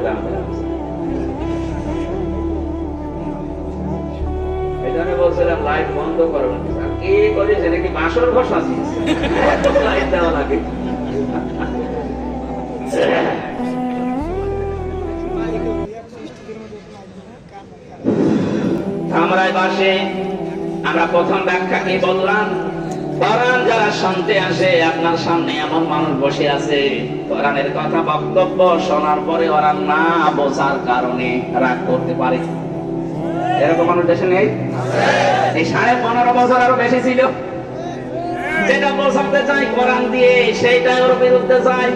এটা আমি বলছিলাম লাইট বন্ধ করবেন। কি করেছে নাকি বাসর ঘর সাজিয়েছে, লাইট দেওয়া লাগে। আমরাই বাসে আমরা প্রথম ব্যাখ্যা কি বললাম? কোরআন যারা শুনতে আসে, আপনার সামনে এমন মানুষ বসে আছে, কোরআনের কথা বক্তব্য শোনার পরে ওরা না বোঝার কারণে রাগ করতে পারে। এরকম মানুষ দেশে নেই? এই 15.5 বছর আরো বেশি ছিল। যেটা বোঝাতে চাই কোরআন দিয়ে, সেইটাই ওর বিরুদ্ধে যায়।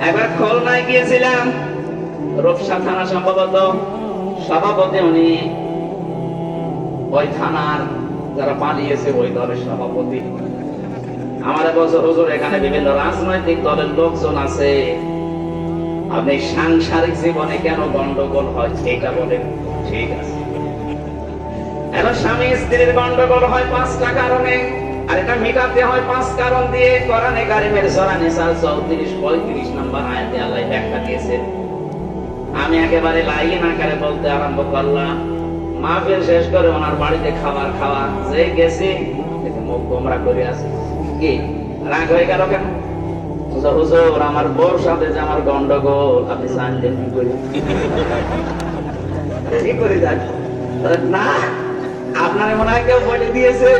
একবার খুলনায় গিয়েছিলাম, রূপসা থানা সম্ভবত সভাপতি উনি, ওই থানার যারা পালিয়েছে ওই দলের সভাপতি। আমাদের বলছে, হুজুর, এখানে বিভিন্ন রাজনৈতিক দলের লোকজন আছে, আপনি সাংসারিক জীবনে কেন গন্ডগোল হয় সেটা বলেন। ঠিক আছে, এখন স্বামী স্ত্রীর গন্ডগোল হয় 5টা কারণে, আর এটা মেটাতে হয় 5 কারণ দিয়ে। কোরআনে কারিমের সূরা নিসা 34-35 নম্বর আয়াতে আল্লাহ ব্যাখ্যা দিয়েছেন। আমি একেবারে লাইন আকারে বলতে আরম্ভ করলাম। মাহফিল শেষ করে ওনার বাড়িতে খাবার খাওয়া যে গেছি, মুখ গোমরা করে আছে। কি রাগ হয়ে গেল কেন? হুজুর, আমার বউর সাথে যে আমার গন্ডগোল, আপনি জানলেন কি করে? কি করে জানেন? না, আপনার মনে হয় কেউ বলে দিয়েছে।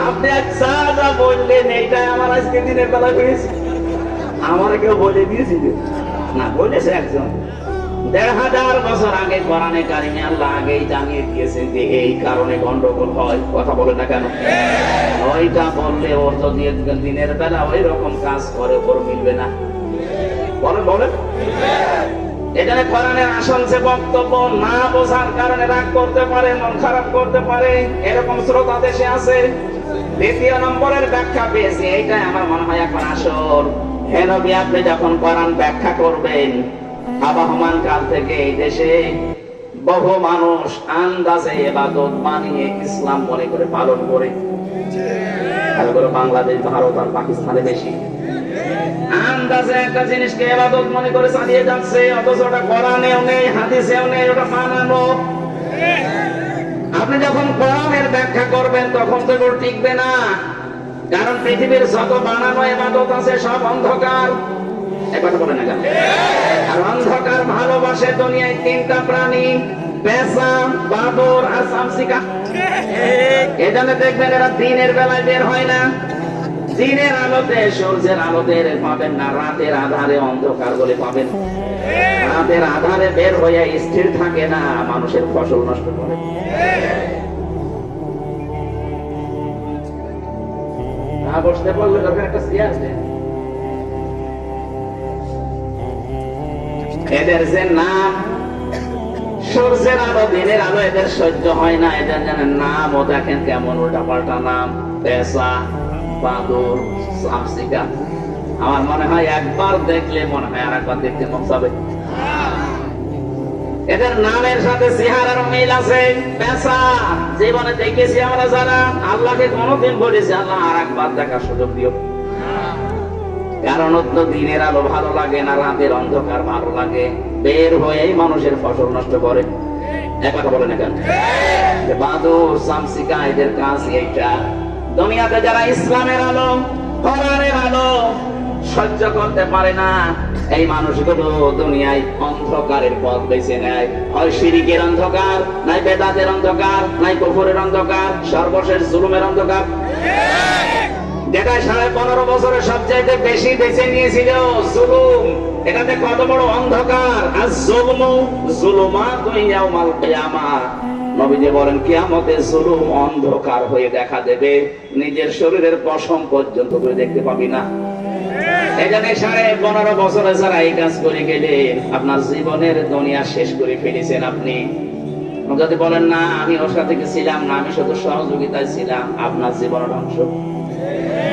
আপনি যা যা বললেন এইটাই আমার আজকে দিনের বেলা হয়েছে। আমার কেউ বলে দিয়েছিল না, বলেছে একজন। 1500 বছর আগে কোরআনে কারিমে আল্লাহ আগেই জানিয়ে দিয়েছেন যে এই কারণে গন্ডগোল হয়। কথা বলে না কেন? ওইটা বললে ওর যদি দিনের বেলা ওই রকম কাজ করে, ওর মিলবে না। বলেন বলেন। এখানে কোরআনের আসল যে বক্তব্য না বোঝার কারণে রাগ করতে পারে, মন খারাপ করতে পারে, এরকম শ্রোতা দেশে আছে। দ্বিতীয় নম্বরের ব্যাখ্যা পেয়েছি, এইটাই আমার মনে হয় এখন আসল। হে নবী, আপনি যখন কোরআন ব্যাখ্যা করবেন, আবহমান কাল থেকে এই দেশে বহু মানুষ আন্দাজে ইবাদত মানিয়ে ইসলাম মনে করে পালন করে, বাংলাদেশ, ভারত আর পাকিস্তানে বেশি আন্দাজে একটা জিনিসকে ইবাদত মনে করে চালিয়ে যাচ্ছে, অথচ ওটা কোরআনেও নেই, হাদিসেও নেই, ওটা বানানো। আপনি যখন কোরআনের ব্যাখ্যা করবেন তখন তো এগুলো টিকবে না, কারণ পৃথিবীর যত বানানো ইবাদত আছে সব অন্ধকার। একথা বলে না কেন? আর অন্ধকার ভালোবাসে দুনিয়ায় তিনটা প্রাণী, পেঁচা, বাদর আর শামসিকা। এজন্য দেখবেন এরা দিনের বেলায় বের হয় না, দিনের আলোতে, সূর্যের আলোতে পাবেন না, রাতের আধারে অন্ধকার বলে পাবেন। রাতের আধারে বের হয়ে স্থির থাকে না, মানুষের ফসল নষ্ট করে। বসতে বললে একটা চেয়ার দেন। এদের যে নাম সূর্যের আলো, দিনের আলো এদের সহ্য হয় না, এদের জানেন নামও দেখেন কেমন উল্টা পাল্টা নাম, পেঁচা, বাদুর, শামসিকা। আমার মনে হয় একবার দেখলে মনে হয় আর একবার দেখতে মন চাবে। এদের নামের সাথে চেহারার মিল আছে। পেঁচা জীবনে দেখেছি আমরা যারা, আল্লাহকে কোনোদিন বলেছি আল্লাহ আর একবার দেখার সুযোগ দিও, কারণ অন্য দিনের আলো ভালো লাগে না, রাতের অন্ধকার ভালো লাগে, বের হয়ে মানুষের ফসল নষ্ট করে। এক কথা বলে না কেন? বাদুর, শামসিকা এদের কাজ এইটা। দুনিয়াতে যারা ইসলামের আলো, কোরআনের আলো সহ্য করতে পারে না, এই মানুষগুলো দুনিয়ায় অন্ধকারের পথ বেছে নেয়। হয় শিরিকের অন্ধকার, নাই বেদাতের অন্ধকার, নাই কুফরের অন্ধকার, সর্বশেষ জুলুমের অন্ধকার, যেটা 15.5 বছরে সবচাইতে বেশি বেছে নিয়েছিল জুলুম। এটাতে কত বড় অন্ধকার। আর জুলুমাতুন ইয়াউমাল কিয়ামাহ, নবীজি বলেন কিয়ামতে জুলুম অন্ধকার হয়ে দেখা দেবে, নিজের শরীরের পশম পর্যন্ত তুই দেখতে পাবি না। এখানে 15.5 বছরে যারা এই কাজ করে গেলেন, আপনার জীবনের দুনিয়া শেষ করে ফেলেছেন। আপনি যদি বলেন না আমি ওর সাথে ছিলাম না, আমি শুধু সহযোগিতায় ছিলাম, আপনার জীবন ধ্বংস।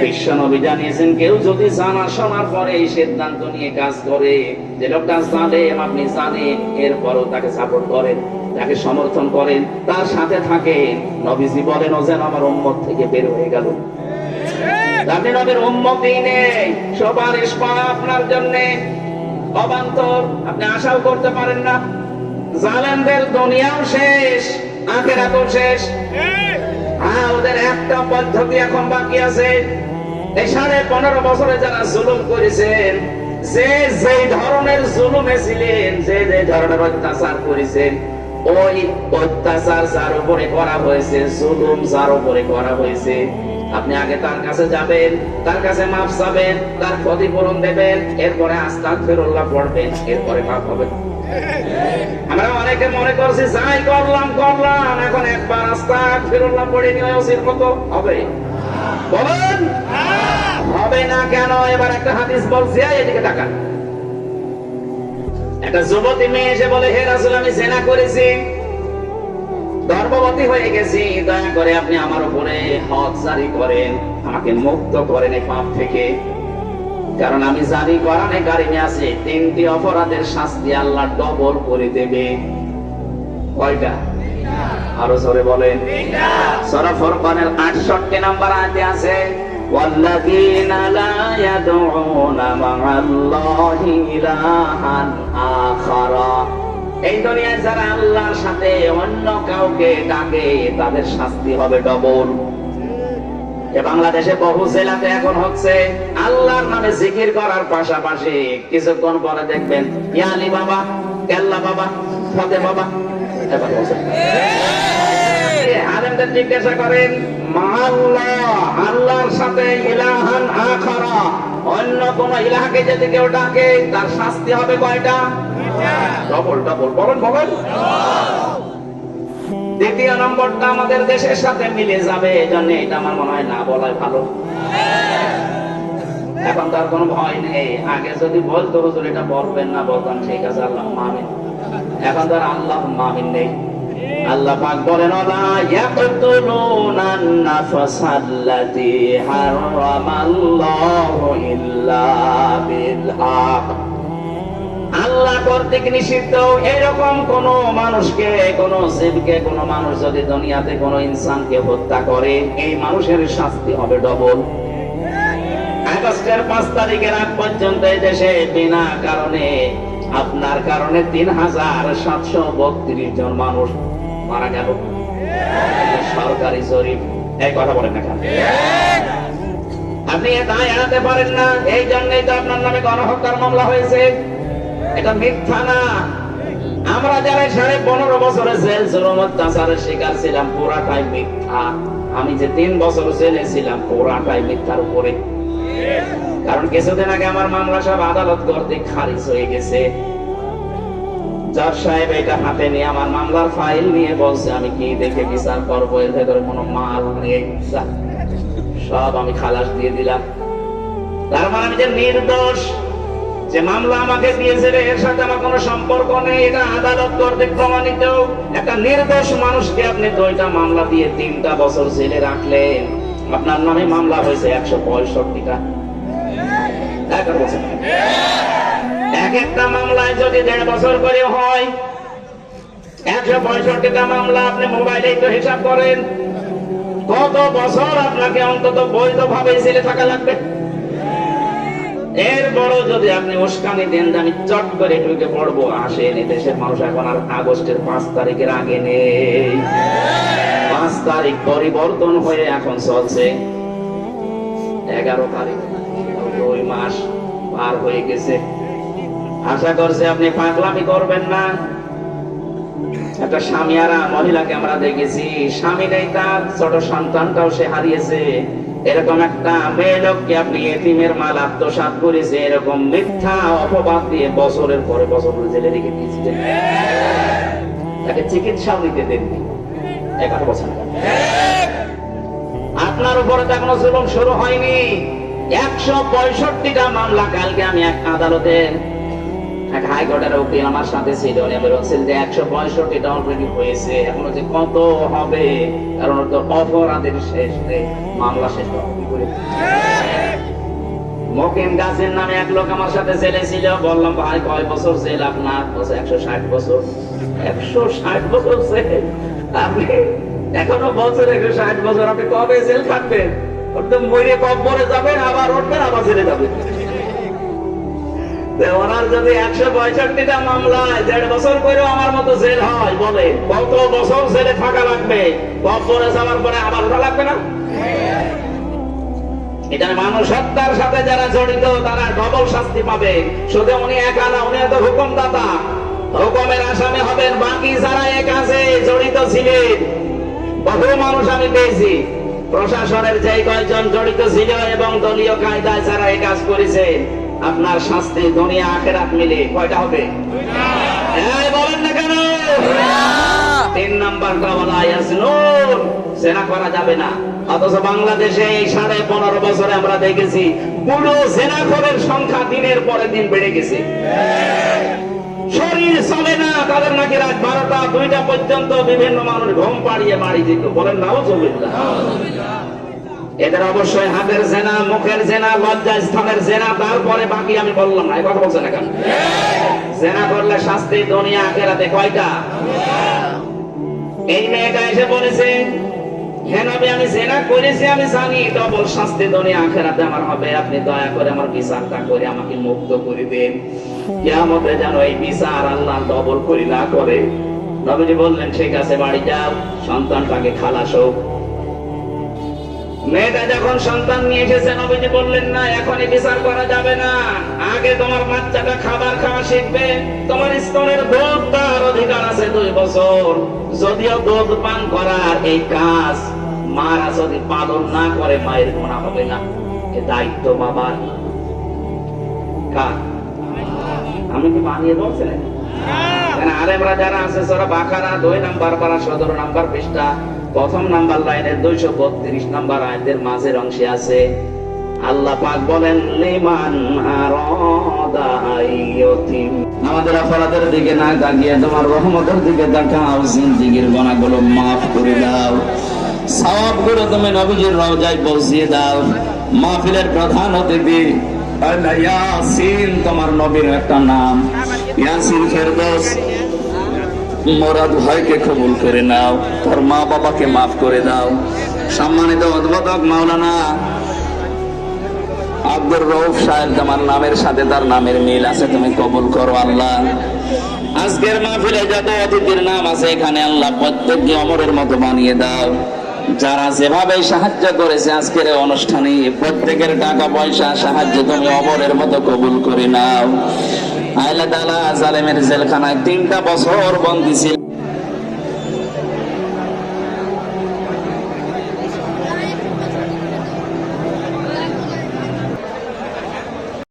বিশ্ব নবী জানিয়েছেন, কেউ যদি জানা শোনার পরে এই সিদ্ধান্ত নিয়ে কাজ করে, যে লোকটা জানেন, আপনি জানেন, এরপরও তাকে সাপোর্ট করেন, তাকে সমর্থন করেন, তার সাথে থাকেন, নবীজি বলেন ও যেন আমার উম্মত থেকে বের হয়ে গেল। আপনি নবীর উম্মতই নেই, সুপারিশ পাওয়া আপনার জন্য অবান্তর, আপনি আশাও করতে পারেন না। জালেমদের দুনিয়াও শেষ, আখিরাতও শেষ। হ্যাঁ, ওদের একটা পদ্ধতি এখন বাকি আছে। এই 15.5 বছরে যারা জুলুম করেছেন, যে যে ধরনের জুলুমে ছিলেন, যে যে ধরনের অত্যাচার করেছেন, ওই অত্যাচার যার উপরে করা হয়েছে, জুলুম যার উপরে করা হয়েছে, আপনি আগে তার কাছে যাবেন, তার কাছে মাফ চাবেন, তার ক্ষতিপূরণ দেবেন, এরপরে আস্তাগফিরুল্লাহ পড়বেন, এরপরে মাফ হবে। আমরা অনেকে মনে করছি যাই করলাম, এখন একবার আস্তাগফিরুল্লাহ পড়ে নিয়ে ওসির মতো হবে, বলেন হবে না কেন? এবার একটা হাদিস বলছি, এদিকে তাকান। একটা যুবতী মেয়ে এসে বলে, হে রাসূল, আমি জিনা করেছি, গর্ভবতী হয়ে গেছি, দয়া করে আপনি আমার উপরে হদ জারি করেন, আমাকে মুক্ত করেন এই পাপ থেকে। কারণ আমি জানি কোরআনে কারিমে আছে 3টি অপরাধের শাস্তি আল্লাহ ডবল করে দেবে। কয়টা? আরো জোরে বলেন। সূরা ফুরকানের 68 নম্বর আয়াতে আছে, ওয়াল্লাযীনা লা ইয়াদউনা মা'আল্লাহি ইলাহান আখারা। এই দুনিয়ায় যারা আল্লাহর সাথে অন্য কাউকে ডাকে, তাদের শাস্তি হবে ডবল। বাংলাদেশে বহু জেলাতে এখন হচ্ছে, আল্লাহর নামে জিকির করার পাশাপাশি কিছুক্ষণ পরে দেখবেন ইয়া আলী বাবা, কেল্লা বাবা, ফতে বাবা। আলেমদের জিজ্ঞাসা করেন, আল্লাহর সাথে ইলাহান আখারা, অন্য কোন ইলাহকে যদি কেউ ডাকে, তার শাস্তি হবে কয়টা? Double double. বলেন বলেন। দ্বিতীয় নম্বরটা আমাদের দেশের সাথে মিলে যাবে, এজন্য এটা আমার মনে হয় না বলাই ভালো। এখন তার কোনো ভয় নেই। আগে যদি বলতো হুজুর এটা বলবেন না, বলতাম ঠিক আছে আল্লাহ মামিন। এখন তার আল্লাহ মামিন নেই। আল্লাহ পাক বলেন ওয়ালা ইয়াকতুলুনান নাফসাল্লাতী হারামাল্লাহু ইল্লা বিল হক। আল্লাহ কর্তৃক নিষিদ্ধ এরকম কোন মানুষকে, কোন জীবকে, কোন মানুষ যদি দুনিয়াতে কোন ইনসানকে হত্যা করে, এই মানুষের শাস্তি হবে ডবল। আগস্টের 5 তারিখের আগ পর্যন্ত এই দেশে বিনা কারণে, আপনার কারণে 3732 জন মানুষ মারা গেল। সরকারি জরিপ। এই কথা বলেন না কেন? আপনি এটা এড়াতে পারেন না, এই জন্যই তো আপনার নামে গণহত্যার মামলা হয়েছে। এটা মিথ্যা না। আমরা যারা 15.5 বছরে জেল জুলুম অত্যাচারের শিকার ছিলাম, পুরাটাই মিথ্যা। আমি যে 3 বছর জেলে ছিলাম, পুরাটাই মিথ্যার উপরে। কারণ কিছুদিন আগে আমার মামলা সব আদালত কর্তৃক খারিজ হয়ে গেছে। জজ সাহেব এটা হাতে নিয়ে আমার মামলার ফাইল নিয়ে বলছে আমি কি দেখে বিচার করবো, এর ভেতরে কোনো মাল নেই, সব আমি খালাস দিয়ে দিলাম। তার মানে আমি যে নির্দোষ, যে মামলা আমাকে দিয়েছে এর সাথে আমার কোনো সম্পর্ক নেই, এটা আদালত কর্তৃক প্রমাণিত। একটা নির্দোষ মানুষকে আপনি 2টা মামলা দিয়ে 3টা বছর জেলে রাখলেন, আপনার নামে মামলা হয়েছে 165টা। এক একটা মামলায় যদি 1.5 বছর করে হয়, 165টা মামলা আপনি মোবাইলে তো হিসাব করেন, কত বছর আপনাকে অন্তত বৈধভাবে জেলে থাকা লাগবে। এর বড় যদি আপনি উস্কানি দেন আমি চট করে ঢুকে পড়বো, আসেন। দেশের মানুষ এখন আর আগস্টের 5 তারিখের আগে নেই। 5 তারিখ পরিবর্তন হয়ে এখন চলছে 11 তারিখ, 2 মাস পার হয়ে গেছে। আশা করছি আপনি পাগলামি করবেন না। একটা স্বামীয়ারা মহিলাকে আমরা দেখেছি, স্বামী নেই তার, ছোট সন্তানটাও সে হারিয়েছে। এরকম একটা মেয়ে লোককে আপনি এতিমের মাল আত্মসাৎ করেছে, এরকম মিথ্যা অপবাদ দিয়ে বছরের পরে বছর জেলে রেখে দিয়েছিলেন। তাকে চিকিৎসাও নিতে দেননি। কথা বলছেন আপনার উপরে তো এখনো জুলুম শুরু হয়নি। 165টা মামলা। কালকে আমি এক আদালতে এক হাইকোর্টের উকিল আমার সাথে ছিল, বলছিল যে 165টা অলরেডি হয়েছে, এখনো যে কত হবে, কারণ তো অপরাধের শেষ নেই, মামলা শেষ করে। মকিম গাছের নামে এক লোক আমার সাথে জেলে ছিল, বললাম ভাই কয় বছর জেল আপনার? বলছে 160 বছর। 160 বছর জেল? আপনি এখনো বছর 160 বছর, আপনি কবে জেল থাকবেন? ওটা মরে কবরে যাবেন, আবার উঠবেন, আবার জেলে যাবেন। ওনার যদি 165টা মামলায় 1.5 বছর করেও আমার মতো জেল হয়, বলে কত বছর জেলে থাকা লাগবে? কবরে যাওয়ার পরে আবার ওঠা লাগবে না? এটা মানুষ হত্যার সাথে যারা জড়িত তারা ডবল শাস্তি পাবে। শুধু উনি একা না, উনি তো হুকুমদাতা, হুকুমের আসামি হবেন। বাকি যারা এই কাজে জড়িত ছিলেন, বহু মানুষ আমি পেয়েছি, প্রশাসনের যে কয়েকজন জড়িত ছিল এবং দলীয় কায়দায় যারা এই কাজ করেছে, আপনার শাস্তি দুনিয়া আখিরাত মিলে কয়টা হবে? বলেন না কেন? 3 নাম্বারটা বলা ইয়াসনুন, জেনা করা যাবে না। অথচ বাংলাদেশে এই 15.5 বছরে আমরা দেখেছি পুরো জেনাখোরের সংখ্যা দিনের পরে দিন বেড়ে গেছে। শরীর চলে না, তাদের নাকি রাত 12টা 2টা পর্যন্ত বিভিন্ন মানুষ ঘুম পাড়িয়ে বাড়ি যেত। বলেন নাউজুবিল্লাহ। এদের অবশ্যই হাতের জেনা, মুখের জেনা, লজ্জা স্থানের জেনা, তারপরে বাকি আমি বললাম না। এই কথা বলছেন না কেন? জেনা করলে শাস্তি দুনিয়া আখিরাতে কয়টা? এই মেয়েটা এসে বলেছে, হ্যাঁ নবী আমি জেনা করেছি, আমি জানি ডবল শাস্তি দুনিয়া আখিরাতে আমার হবে, আপনি দয়া করে আমার বিচারটা করে আমাকে মুক্ত করে দেন, কিয়ামতে যেন এই বিচার আল্লাহ ডবল করে না করে। নবীজি বললেন ঠিক আছে, বাড়ি যাও, সন্তানটাকে খালাস হোক। মেয়েটা যখন সন্তান নিয়ে এসেছে, নবীজি বললেন না এখনই বিচার করা যাবে না, আগে তোমার বাচ্চাটা খাবার খাওয়া শিখবে, তোমার স্তনের দুধ তার অধিকার আছে 2 বছর। যদিও দুধ পান করার এই কাজ মারা যদি পালন না করে মায়ের গুনাহ হবে না, এ দায়িত্ব বাবার। কার? আমি কি বানিয়ে বলছিলেন? আলেমরা যারা আছে সূরা বাকারা 2 নাম্বার পারা 17 নাম্বার পৃষ্ঠা 1ম নাম্বার লাইনের 232 নাম্বার আয়াতের মাঝের অংশে আছে, আল্লাহ পাক বলেন লিমান আরাদা আইয়তিম। আমাদের অপরাধের দিকে না তাকিয়ে তোমার রহমতের দিকে তাকাও, জিন্দেগীর গুনাহগুলো মাফ করে দাও, সওয়াবগুলো তুমি নবীজির রওজায় পৌঁছিয়ে দাও। মাহফিলের প্রধান অতিথি আল্লাহ ইয়াসিন, তোমার নবীর একটা নাম ইয়াসিন ফেরদৌস, মোরাদ ভাইকে কবুল করে নাও, তোর মা বাবাকে মাফ করে দাও। সম্মানিত উদ্বোধক মাওলানা আব্দুর রউফ সাহেব, তোমার নামের সাথে তার নামের মিল আছে, তুমি কবুল করো আল্লাহ। আজকের মাহফিলে যত অতিথির নাম আছে এখানে আল্লাহ প্রত্যেককে অমরের মতো বানিয়ে দাও। যারা যেভাবে সাহায্য করেছে আজকের এই অনুষ্ঠানে, প্রত্যেকের টাকা পয়সা সাহায্য তুমি অমরের মতো কবুল করে নাও। আল্লাহ তাআলা জালেমের জেলখানায় 3টা বছর বন্দী ছিল।